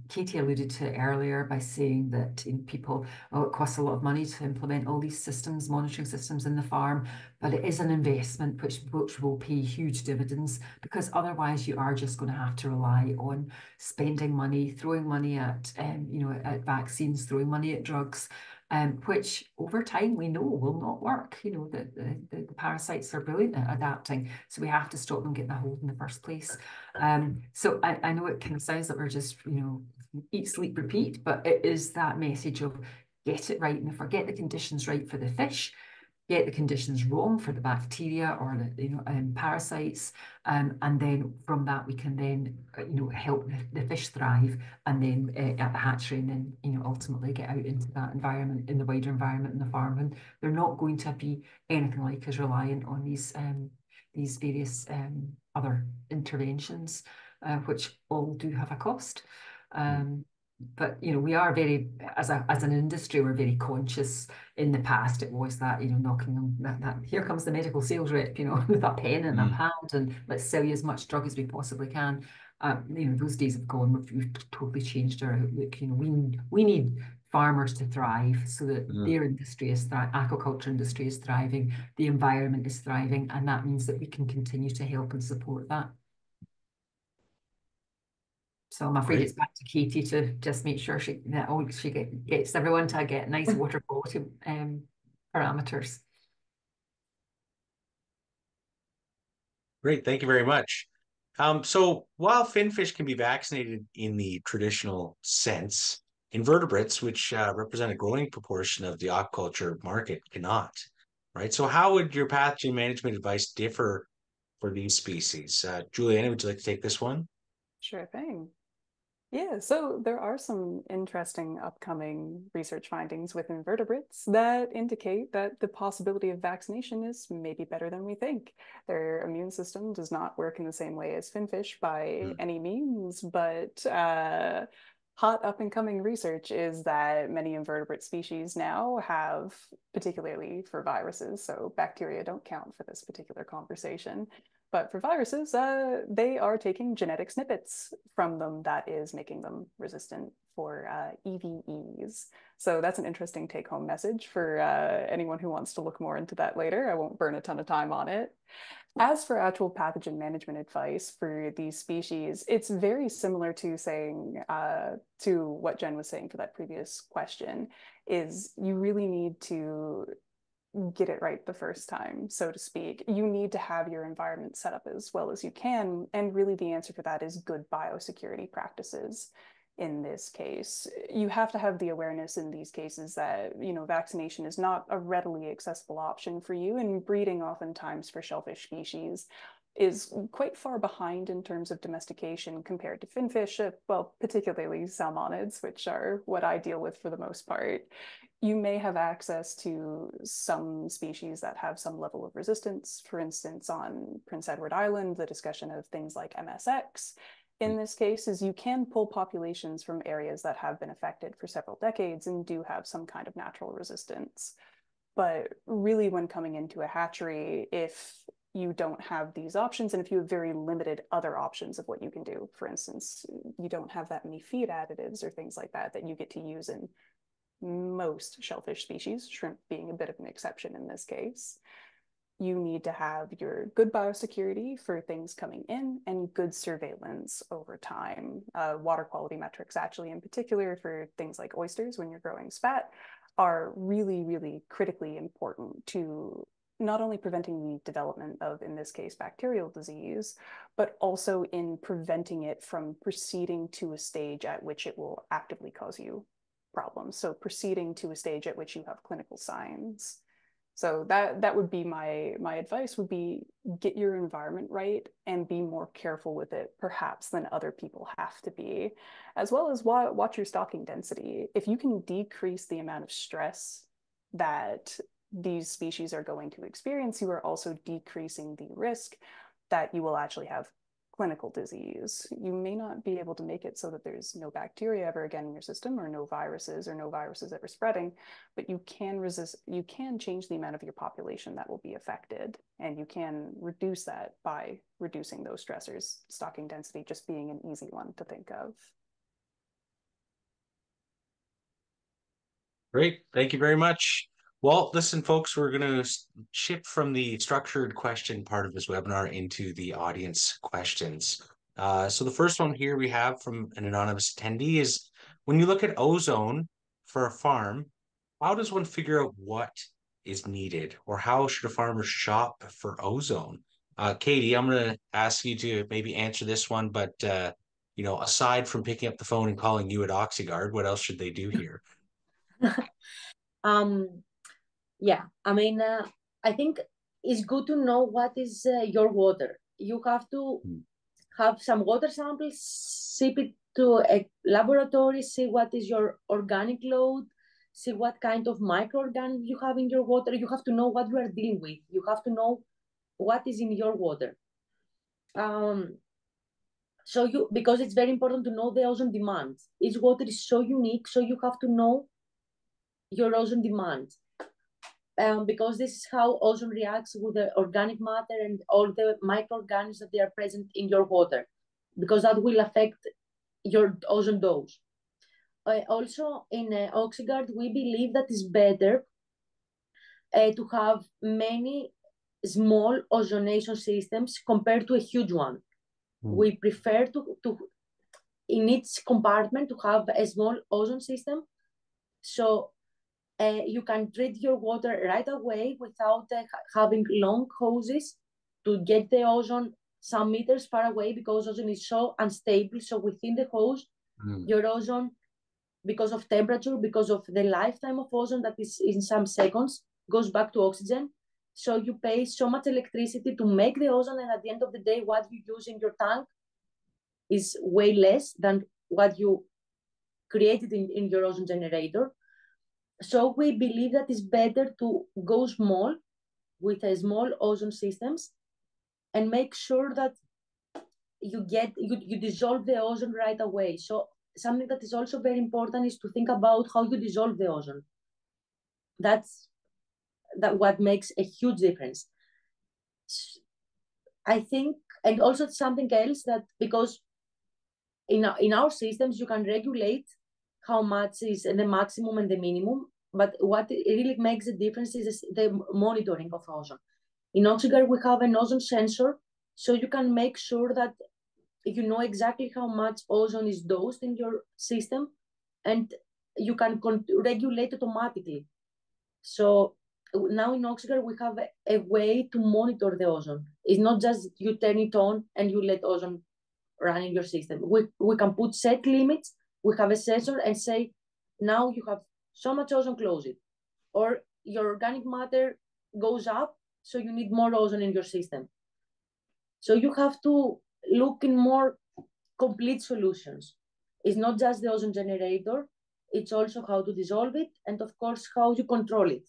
Katie alluded to it earlier by saying that it costs a lot of money to implement all these systems, monitoring systems in the farm, but it is an investment which will pay huge dividends, because otherwise you are just going to have to rely on spending money, throwing money at at vaccines, throwing money at drugs, which over time we know will not work. The parasites are brilliant at adapting, so we have to stop them getting a hold in the first place. So I know it kind of sounds like we're just eat, sleep, repeat, but it is that message of get it right and get the conditions right for the fish, get the conditions wrong for the bacteria or the parasites, and then from that we can then help the fish thrive, and then at the hatchery, and then ultimately get out into that environment, in the wider environment in the farm, and they're not going to be anything like as reliant on these various other interventions, which all do have a cost. But we are very, as an industry, we're very conscious. In the past, it was that knocking on that here comes the medical sales rep, with a pen and a pad, and let's sell you as much drug as we possibly can. Those days have gone. We've totally changed our outlook. We need farmers to thrive so that their industry is aquaculture industry is thriving, the environment is thriving, and that means that we can continue to help and support that. So I'm afraid it's back to Katie to just make sure she gets everyone to get nice water quality parameters. Great, thank you very much. So while finfish can be vaccinated in the traditional sense, invertebrates, which represent a growing proportion of the aquaculture market, cannot, right? So how would your pathogen management advice differ for these species? Julianna, would you like to take this one? Sure thing. Yeah, so there are some interesting upcoming research findings with invertebrates that indicate that the possibility of vaccination is maybe better than we think. Their immune system does not work in the same way as finfish by any means, but hot up and coming research is that many invertebrate species now have, particularly for viruses, so bacteria don't count for this particular conversation, but for viruses, they are taking genetic snippets from them that is making them resistant for EVEs. So that's an interesting take-home message for anyone who wants to look more into that later. I won't burn a ton of time on it. As for actual pathogen management advice for these species, it's very similar to saying, to what Jen was saying for that previous question, is you really need to get it right the first time, so to speak. You need to have your environment set up as well as you can. And really the answer for that is good biosecurity practices. In this case, you have to have the awareness in these cases that, vaccination is not a readily accessible option for you, and breeding oftentimes for shellfish species is quite far behind in terms of domestication compared to finfish, well, particularly salmonids, which are what I deal with for the most part. You may have access to some species that have some level of resistance. For instance, on Prince Edward Island, the discussion of things like MSX in this case is you can pull populations from areas that have been affected for several decades and do have some kind of natural resistance. But really, when coming into a hatchery, if you don't have these options, and if you have very limited other options of what you can do, for instance, you don't have that many feed additives or things like that that you get to use in most shellfish species, shrimp being a bit of an exception in this case. You need to have your good biosecurity for things coming in and good surveillance over time. Water quality metrics, actually, in particular for things like oysters when you're growing spat, are really, really critically important to not only preventing the development of, in this case, bacterial disease, but also in preventing it from proceeding to a stage at which it will actively cause you problems. So proceeding to a stage at which you have clinical signs. So that would be my advice, would be get your environment right and be more careful with it, perhaps, than other people have to be, as well as watch your stocking density. If you can decrease the amount of stress that these species are going to experience, you are also decreasing the risk that you will actually have clinical disease. You may not be able to make it so that there's no bacteria ever again in your system, or no viruses ever spreading, but you can change the amount of your population that will be affected, and you can reduce that by reducing those stressors, stocking density just being an easy one to think of. Great, thank you very much. Well, listen, folks, we're going to shift from the structured question part of this webinar into the audience questions. So the first one here we have from an anonymous attendee is, when you look at ozone for a farm, how does one figure out what is needed, or how should a farmer shop for ozone? Katie, I'm going to ask you to maybe answer this one, but aside from picking up the phone and calling you at OxyGuard, what else should they do here? Yeah, I mean, I think it's good to know what is your water. You have to have some water samples, ship it to a laboratory, see what is your organic load, see what kind of microorganisms you have in your water. You have to know what you are dealing with. You have to know what is in your water. Because it's very important to know the ozone demand. Each water is so unique, so you have to know your ozone demand. Because this is how ozone reacts with the organic matter and all the microorganisms that they are present in your water, because that will affect your ozone dose. Also, in Oxyguard, we believe that it's better to have many small ozonation systems compared to a huge one. We prefer to in each compartment to have a small ozone system, so you can treat your water right away without having long hoses to get the ozone some meters far away, because ozone is so unstable. So within the hose, your ozone, because of temperature, because of the lifetime of ozone that is in some seconds, goes back to oxygen. So you pay so much electricity to make the ozone, and at the end of the day, what you use in your tank is way less than what you created in your ozone generator. So we believe that it's better to go small with a small ozone systems and make sure that you dissolve the ozone right away. So something that is also very important is to think about how you dissolve the ozone. That's what makes a huge difference, I think. And also something else, that because in our systems you can regulate how much is the maximum and the minimum, but what really makes the difference is the monitoring of ozone. In Oxyguard, we have an ozone sensor, so you can make sure that you know exactly how much ozone is dosed in your system, and you can regulate automatically. So now in Oxyguard, we have a way to monitor the ozone. It's not just you turn it on and you let ozone run in your system. We can put set limits. We have a sensor and say, now you have so much ozone, close it. Or your organic matter goes up, so you need more ozone in your system. So you have to look in more complete solutions. It's not just the ozone generator, it's also how to dissolve it, and of course, how you control it.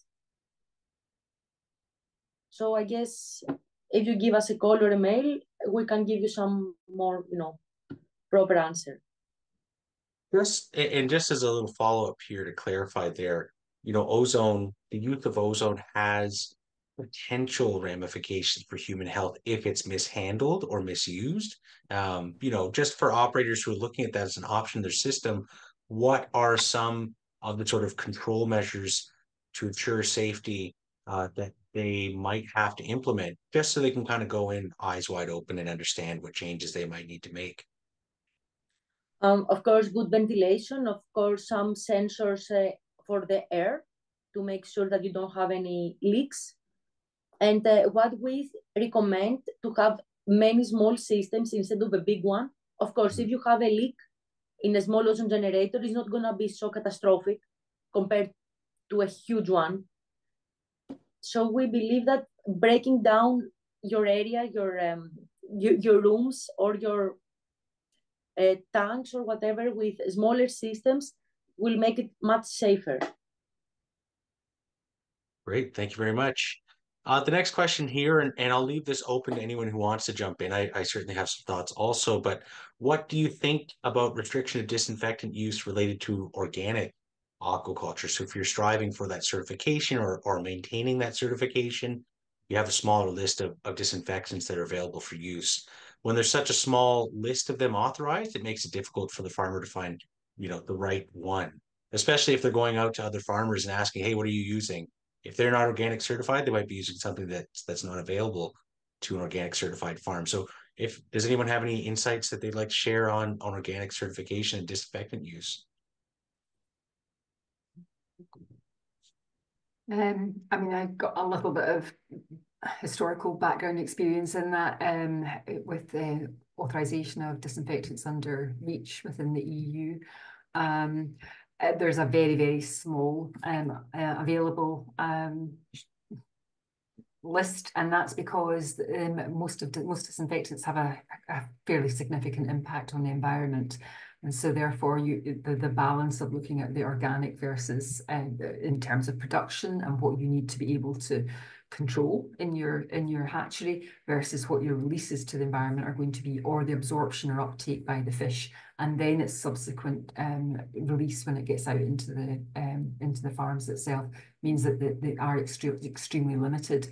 So I guess if you give us a call or a mail, we can give you some more, proper answer. Just as a little follow-up here to clarify there, ozone, the use of ozone has potential ramifications for human health if it's mishandled or misused. Just for operators who are looking at that as an option in their system, what are some of the sort of control measures to ensure safety that they might have to implement, just so they can kind of go in eyes wide open and understand what changes they might need to make? Of course, good ventilation, of course, some sensors for the air to make sure that you don't have any leaks. And what we recommend to have many small systems instead of a big one. Of course, if you have a leak in a small ozone generator, it's not going to be so catastrophic compared to a huge one. So we believe that breaking down your area, your rooms or your tanks or whatever with smaller systems will make it much safer. Great, thank you very much. The next question here, and I'll leave this open to anyone who wants to jump in. I certainly have some thoughts also, but what do you think about restriction of disinfectant use related to organic aquaculture? So if you're striving for that certification or maintaining that certification, you have a smaller list of disinfectants that are available for use. When there's such a small list of them authorized, it makes it difficult for the farmer to find, the right one, especially if they're going out to other farmers and asking, hey, what are you using? If they're not organic certified, they might be using something that's not available to an organic certified farm. So does anyone have any insights that they'd like to share on organic certification and disinfectant use? I've got a little bit of historical background experience in that with the authorization of disinfectants under REACH within the EU. there's a very, very small available list, and that's because most disinfectants have a fairly significant impact on the environment. And so therefore the balance of looking at the organic versus in terms of production and what you need to be able to control in your hatchery versus what your releases to the environment are going to be, or the absorption or uptake by the fish, and then its subsequent release when it gets out into the farms itself, means that they are extremely limited.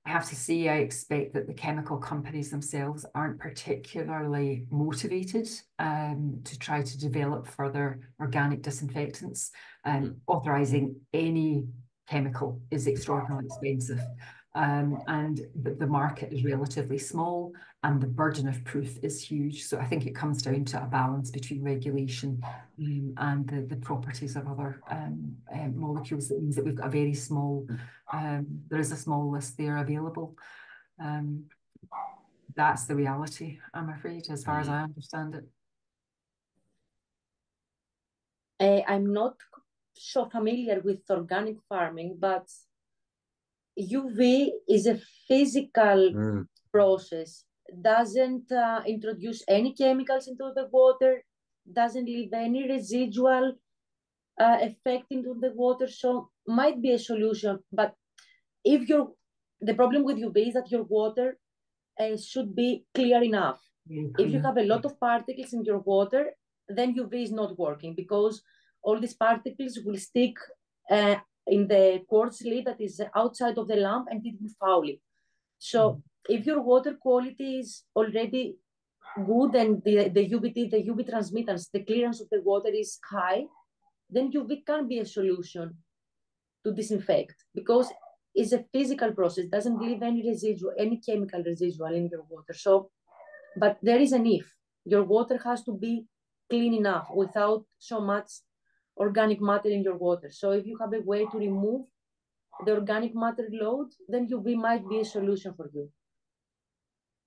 I have to say, I expect that the chemical companies themselves aren't particularly motivated to try to develop further organic disinfectants. Authorizing any chemical is extraordinarily expensive. And the market is relatively small and the burden of proof is huge. So I think it comes down to a balance between regulation and the properties of other molecules. That means that we've got a very small, there is a small list there available. That's the reality, I'm afraid, as far as I understand it. I'm not so familiar with organic farming, but UV is a physical process, doesn't introduce any chemicals into the water, doesn't leave any residual effect into the water, so might be a solution. But if the problem with UV is that your water should be clear enough. If you have a lot of particles in your water, then UV is not working, because all these particles will stick in the quartz lid that is outside of the lamp, and it will foul it. So if your water quality is already good and the UV transmittance, the clearance of the water is high, then UV can be a solution to disinfect, because it's a physical process, doesn't leave any residual, any chemical residual in your water. So, but there is an if. Your water has to be clean enough without so much organic matter in your water. So if you have a way to remove the organic matter load, then UV might be a solution for you.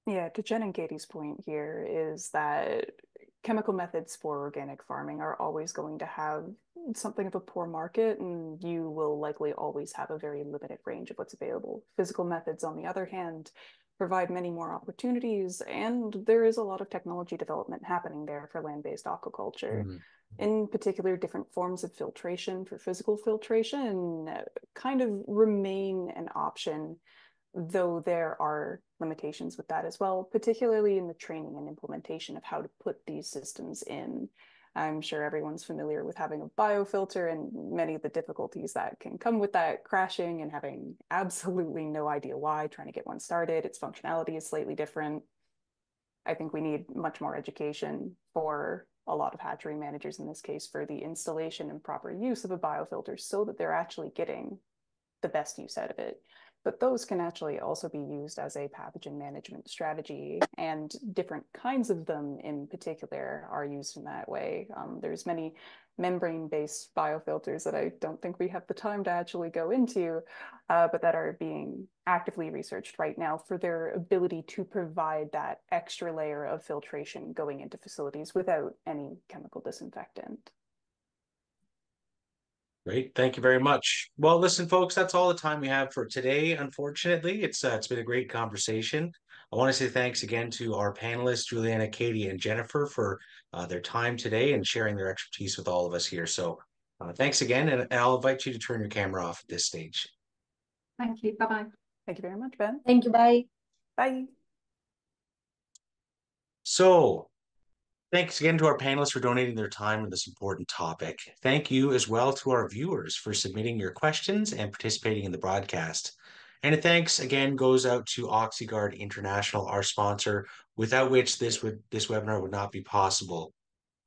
Yeah, to Jen and Katie's point here is that chemical methods for organic farming are always going to have something of a poor market, and you will likely always have a very limited range of what's available. Physical methods, on the other hand, provide many more opportunities, and there is a lot of technology development happening there for land-based aquaculture. In particular, different forms of filtration for physical filtration kind of remain an option, though there are limitations with that as well, particularly in the training and implementation of how to put these systems in. I'm sure everyone's familiar with having a biofilter and many of the difficulties that can come with that, crashing and having absolutely no idea why, trying to get one started. Its functionality is slightly different. I think we need much more education for a lot of hatchery managers in this case for the installation and proper use of a biofilter so that they're actually getting the best use out of it. But those can actually also be used as a pathogen management strategy, and different kinds of them in particular are used in that way. There's many membrane-based biofilters that I don't think we have the time to actually go into, but that are being actively researched right now for their ability to provide that extra layer of filtration going into facilities without any chemical disinfectant. Great. Thank you very much. Well, listen, folks, that's all the time we have for today. Unfortunately, it's been a great conversation. I want to say thanks again to our panelists, Julianna, Katie, and Jennifer, for their time today and sharing their expertise with all of us here. So thanks again, and I'll invite you to turn your camera off at this stage. Thank you. Bye-bye. Thank you very much, Ben. Thank you. Bye. Bye. So, thanks again to our panelists for donating their time on this important topic. Thank you as well to our viewers for submitting your questions and participating in the broadcast. And a thanks again goes out to Oxyguard International, our sponsor, without which this webinar would not be possible.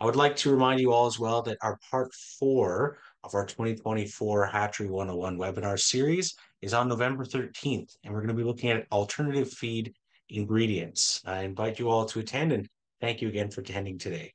I would like to remind you all as well that our part 4 of our 2024 Hatchery 101 webinar series is on November 13th, and we're going to be looking at alternative feed ingredients. I invite you all to attend, and thank you again for attending today.